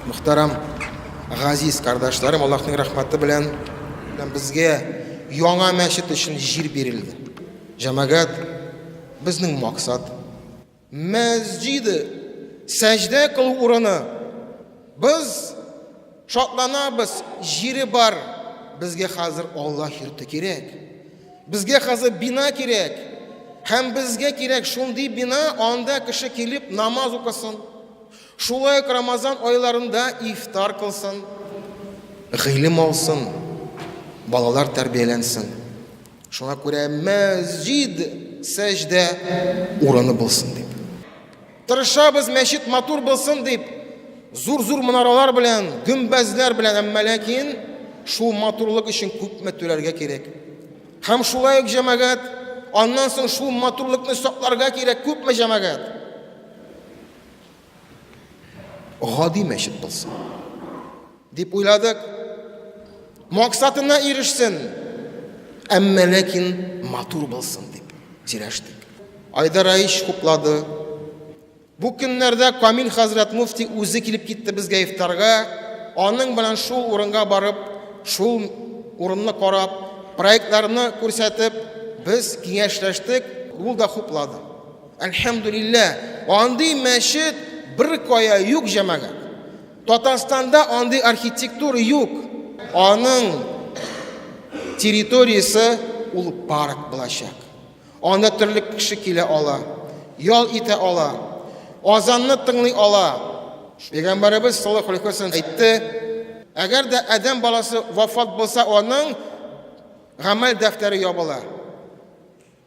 Muhtaram газиз кардашларым, Аллаһның рәхмәте белән безгә яңа мәчет өчен җир бирелде. Җәмәгать, безнең максат мәсҗиде сәҗдә кылу урыны. Biz шатланабыз, җире бар. Безгә хәзер Аллаһ йорты кирәк. Безгә хәзер бина кирәк. Һәм безгә кирәк шундый бина, анда кеше килеп намаз укысын. Шулай Рамазан айларында ифтар кылсын, гыйлем алсын, балалар тәрбияләнсен. Шуңа күрә мәсҗид сәҗдә урыны булсын дип. Тырышабыз, мәчет матур булсын дип, зур-зур манаралар белән, гөмбәзләр белән, әмма ләкин шул матурлык өчен күпме түләргә кирәк. Һәм шулай ук җәмәгать, аннан соң шул матурлыкны сакларга кирәк күпме җәмәгать. Гади мәчет булсын дип уйладык. Максатына ирешсен, әмма ләкин матур булсын дип сөйләштек. Айдар Раиш хуплады. Бу көннәрдә Камил хәзрәт муфти үзе килеп китте безгә ифтарга. Аның белән шул урынга барып, шул урынны карап, проектларны күрсәтеп, без киңәшләштек. Ул да хуплады. Әлхәмдүлилләх, андый мәчет bir koya yok җәмәгать. Татарстанда андый архитектура yok. Аның территориясе ул парк булачак. Анда төрле кеше килә ала, ял итә ала, азанны тыңлый ала. Пәйгамбәрбез саллаллаһу алейһи ва саллям әйтте: әгәр дә адәм баласы вафат булса, аның гамәл дәфтәре ябыла.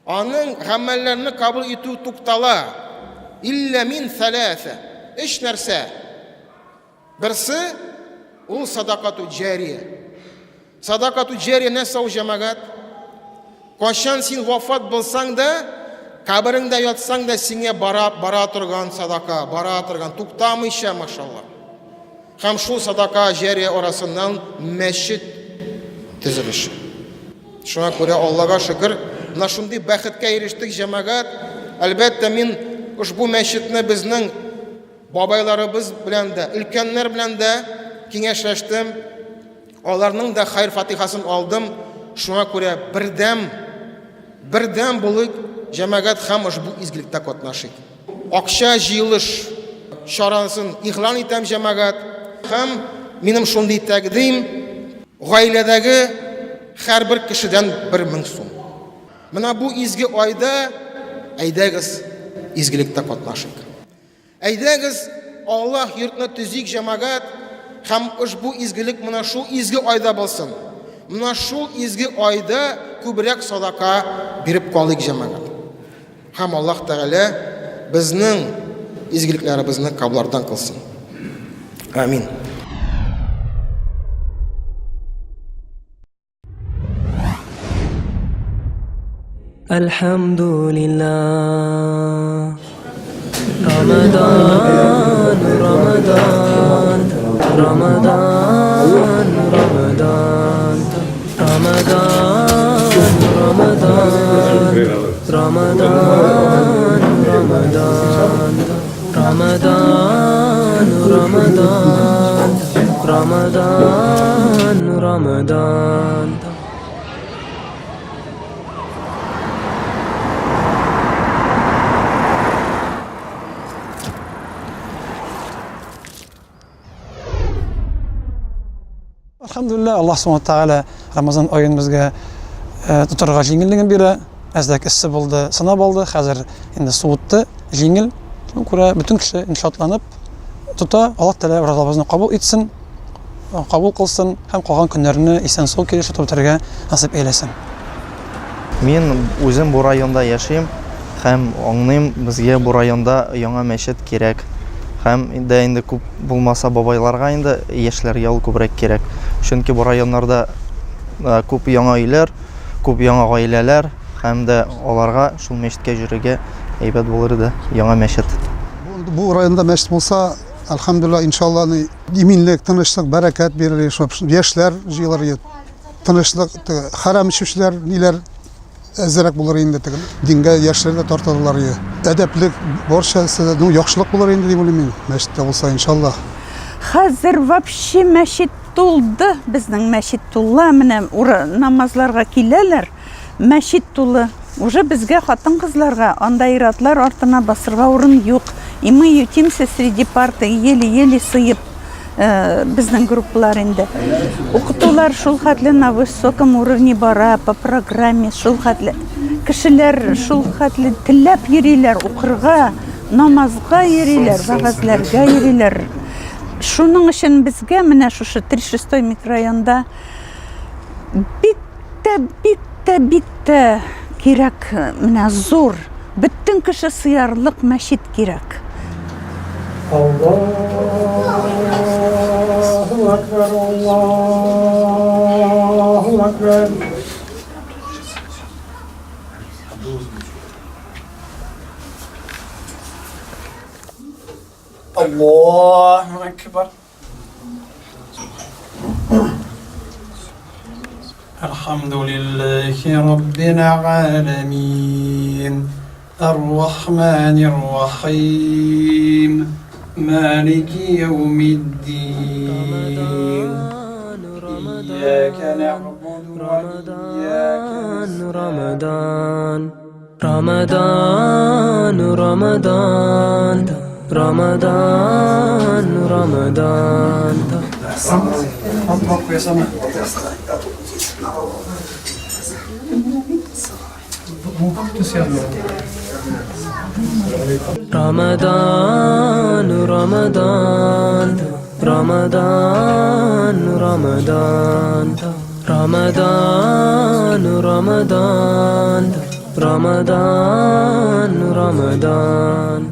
Аның гамәлләрне кабул итү туктала. Илля мин саласа. Эш нәрсә? Берсе ул садакату җария. Садакату җария нәрсә ул җәмәгать? Кашан син вафат булсаң да, кабереңдә ятсаң да, сиңа бара торган садака, бара торган, туктамыйча, машалла. Һәм шул садака җария арасыннан мәчет төзелеше. Шуңа күрә Аллаһка шөкер, менә шундый бәхеткә ирештек җәмәгать. Әлбәттә, мин ушбу мәчетне безнең бабайларыбыз белән дә, өлкәннәр белән дә киңәшләштем. Аларның да хәйр фатихасын алдым. Шуңа күрә бердәм булык җәмәгать һәм ушбу изгилектә катнашыйк. Акча җыелыш чарасын игълан итәм җәмәгать. Һәм минем шундый тәкъдим, гаиләдәге һәрбер кешедән 1000 сум. Менә бу изге айда әйдәгез изгилектә катнашыйк. Әйдәгез Аллаһ йортны төзик җәмәгать, һәм ушбу изгелек менә шул изге айда булсын. Менә шул изге айда күбрәк садака биреп калыйк җәмәгать. Һәм Аллаһ Тәгалә безнең изгелекләребезне кабуллардан кылсын. Амин. Alhamdulillah. Ramadan, Ramadan, Ramadan, Ramadan, Ramadan, Ramadan, Ramadan, Ramadan, Ramadan, Ramadan, Ramadan, Ramadan. Alhamdulillah, Allah subhanahu wa ta'ala Ramazan ayını bizga tutarga jеңеллеген бирә. Әздәк иссе булды, сынап алды. Хәзер инде суытты, жеңел. Шуңа күрә бүтән кеше иншатланып тута. Аллаһ Тәгалә разылыгыбызны кабул итсен, кабул кылсын һәм калган көннәрне исән-сау килеш үтәргә насип әйләсен. Мин үзем бу районда яшим һәм аңлыйм, безгә бу районда яңа мәчет кирәк. Һәм инде күп булмаса бабайларга инде яшьләргә ул күбрәк кирәк. Чөнки бу районнарда күп яңа өйләр, күп яңа гаиләләр һәм дә аларга шул мәчеткә йөрергә әйбәт булыр иде яңа мәчет. Бу районда мәчет булса, алхамдулилlah, иншалла, иминлек, тынычлык, бәрәкәт бирер, яшьләр җыелыр, тынычлык, харам ичүчеләр, ниләр әзрәк булыр инде, дингә яшьләр дә тартылырлар. Әдәплек, борчасы, яхшылык булыр инде дип уйлыйм мин, мәчеттә булса, иншалла. Хәзер вообще мәчет тулды. Безнең мәчет тулы. Менә намазларга киләләр. Мәчет тулы. Уже безгә хатын-кызларга анда иратлар артына басырга урын юк. И мы ютимся среди парты, еле-еле сыйып безнең группалар инде. Укытулар шул хәтле на высоком уровне бара, по программе шул хәтле. Кешеләр шул хәтле теләп йөриләр, укырга, намазга йөриләр, вәгазьләргә йөриләр. Шуның өчен безгә менә шушы 36 микрорайонда бик тә кирәк, менә зур, бөтен кеше сыярлык мәчет кирәк. Allahu Akbar. الحمد لله رب العالمين الرحمن الرحيم مالك يوم الدين إياك نعبد وإياك رمضان رمضان رمضان رمضان رمضان رمضان رمضان رمضان رمضان رمضان رمضان رمضان رمضان